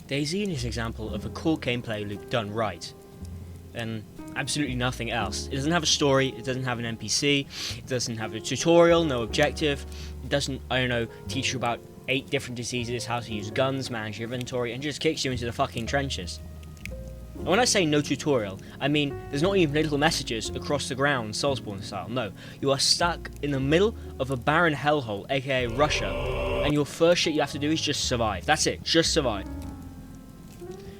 Dayz is an example of a core gameplay loop done right, and absolutely nothing else. It doesn't have a story, it doesn't have an NPC, it doesn't have a tutorial, no objective, it doesn't, teach you about 8 different diseases, how to use guns, manage your inventory, and just kicks you into the fucking trenches. And when I say no tutorial, I mean there's not even little messages across the ground, Soulspawn style. No, you are stuck in the middle of a barren hellhole, aka Russia, and your first shit you have to do is just survive. That's it, just survive.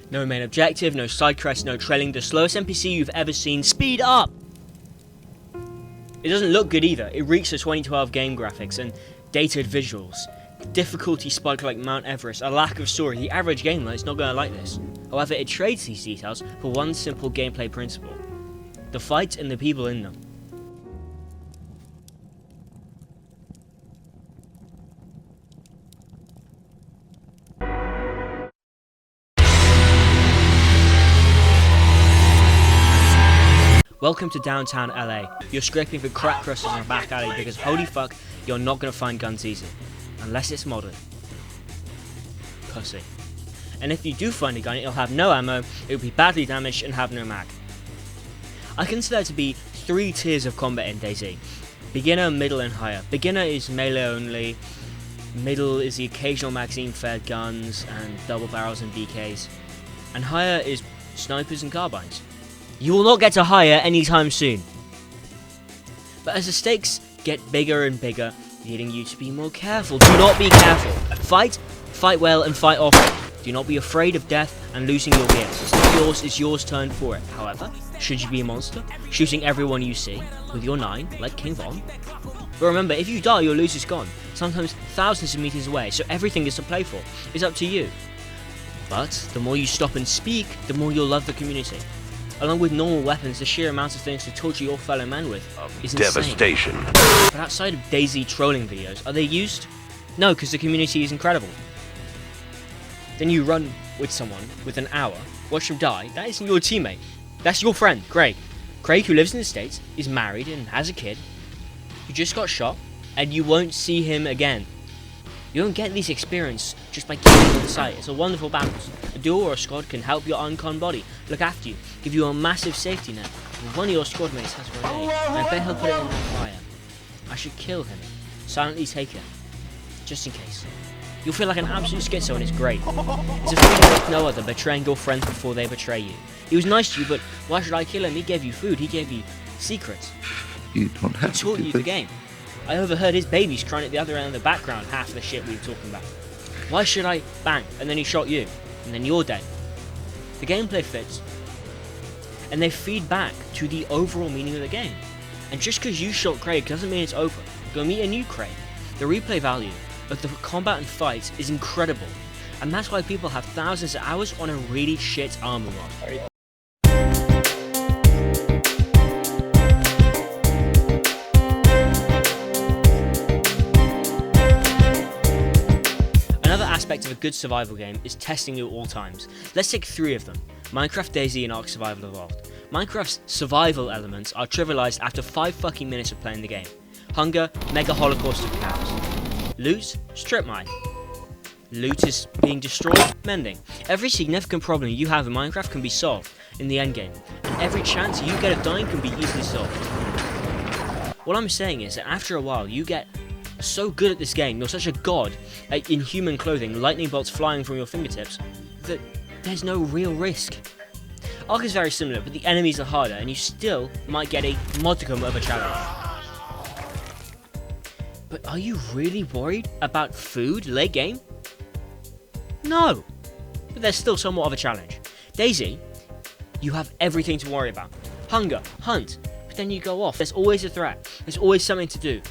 No main objective, no side quests, no trailing, the slowest NPC you've ever seen. Speed up! It doesn't look good either. It reeks of 2012 game graphics and dated visuals. Difficulty spike like Mount Everest, a lack of story. The average gamer is not going to like this. However, it trades these details for one simple gameplay principle: the fights and the people in them. Welcome to downtown LA. You're scraping for crack crusts on a back alley because holy fuck, you're not going to find guns easy. Unless it's modern. Pussy. And if you do find a gun, it'll have no ammo, it'll be badly damaged and have no mag. I consider there to be 3 tiers of combat in Dayz. Beginner, middle and higher. Beginner is melee only. Middle is the occasional magazine fed guns and double barrels and BKs. And higher is snipers and carbines. You will not get to higher anytime soon. But as the stakes get bigger and bigger, needing you to be more careful. Do not be careful. Fight well and fight often. Do not be afraid of death and losing your gear. It's not yours, it's yours turn for it. However, should you be a monster, shooting everyone you see with your 9, like King Von. But remember, if you die, your loot is gone. Sometimes thousands of meters away, so everything is to play for. It's up to you. But the more you stop and speak, the more you'll love the community. Along with normal weapons, the sheer amount of things to torture your fellow man with is devastation. Insane. But outside of Dayz trolling videos, are they used? No, because the community is incredible. Then you run with someone with an hour, watch them die. That isn't your teammate. That's your friend, Craig. Craig, who lives in the States, is married and has a kid. You just got shot, and you won't see him again. You don't get this experience just by killing on sight. It's a wonderful balance. A duo or a squad can help your uncon body, look after you, give you a massive safety net. And one of your squad mates has a grenade, and I bet he'll put it in that fire. I should kill him. Silently take it. Just in case. You'll feel like an absolute schizo and it's great. It's a feeling like no other, betraying your friends before they betray you. He was nice to you, but why should I kill him? He gave you food, he gave you secrets. You don't have He taught you the game. I overheard his babies crying at the other end of the background, half of the shit we were talking about. Why should I bang, and then he shot you, and then you're dead? The gameplay fits, and they feed back to the overall meaning of the game. And just because you shot Craig doesn't mean it's over. Go meet a new Craig. The replay value of the combat and fights is incredible, and that's why people have thousands of hours on a really shit armor mod. Another aspect of a good survival game is testing you at all times. Let's take 3 of them: Minecraft, Dayz and Ark Survival Evolved. Minecraft's survival elements are trivialized after 5 fucking minutes of playing the game. Hunger, mega holocaust of cows. Loot, strip mine. Loot is being destroyed, mending. Every significant problem you have in Minecraft can be solved in the endgame, and every chance you get of dying can be easily solved. What I'm saying is that after a while you get so good at this game, you're such a god in human clothing, lightning bolts flying from your fingertips, that there's no real risk. Ark is very similar, but the enemies are harder, and you still might get a modicum of a challenge. But are you really worried about food late game? No, but there's still somewhat of a challenge. Dayz, you have everything to worry about. Hunger, hunt, but then you go off. There's always a threat, there's always something to do,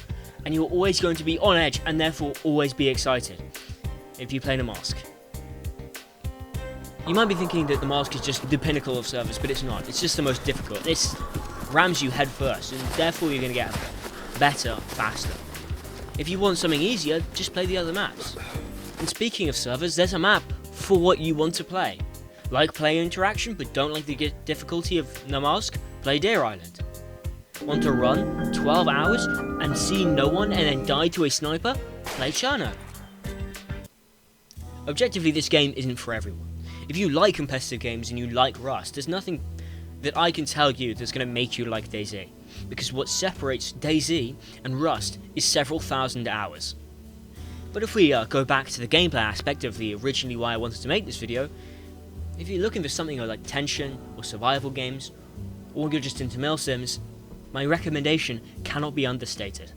and you're always going to be on edge and therefore always be excited if you play the mask. You might be thinking that the mask is just the pinnacle of service, but it's not. It's just the most difficult. This rams you head first, and therefore you're going to get better, faster. If you want something easier, just play the other maps. And speaking of servers, there's a map for what you want to play. Like player interaction, but don't like the difficulty of the mask? Play Deer Island. Want to run 12 hours and see no one and then die to a sniper? Play Cherno. Objectively, this game isn't for everyone. If you like competitive games and you like Rust, there's nothing that I can tell you that's going to make you like Dayz. Because what separates Dayz and Rust is several thousand hours. But if we go back to the gameplay aspect of originally why I wanted to make this video, if you're looking for something like tension or survival games, or you're just into mill sims, my recommendation cannot be understated.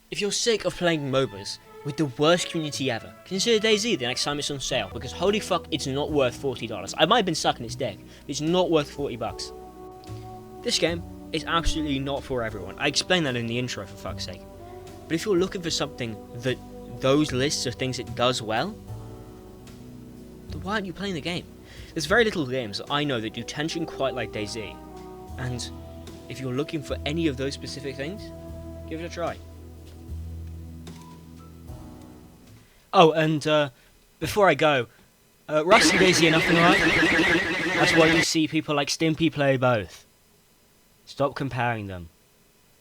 If you're sick of playing MOBAs with the worst community ever, consider Dayz the next time it's on sale, because holy fuck, it's not worth $40. I might have been sucking its dick, but it's not worth 40 bucks. This game is absolutely not for everyone. I explained that in the intro, for fuck's sake. But if you're looking for something that those lists of things it does well, then why aren't you playing the game? There's very little games that I know that do tension quite like Dayz, and if you're looking for any of those specific things, give it a try. Oh, and before I go, Rust and Dayz are nothing alike. That's why you see people like Stimpy play both. Stop comparing them.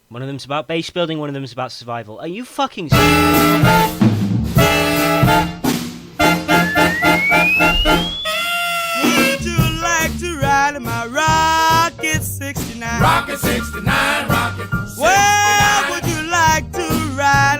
One of them's about base building, one of them's about survival. Are you fucking serious? Would you like to ride in my Rocket 69? Rocket 69.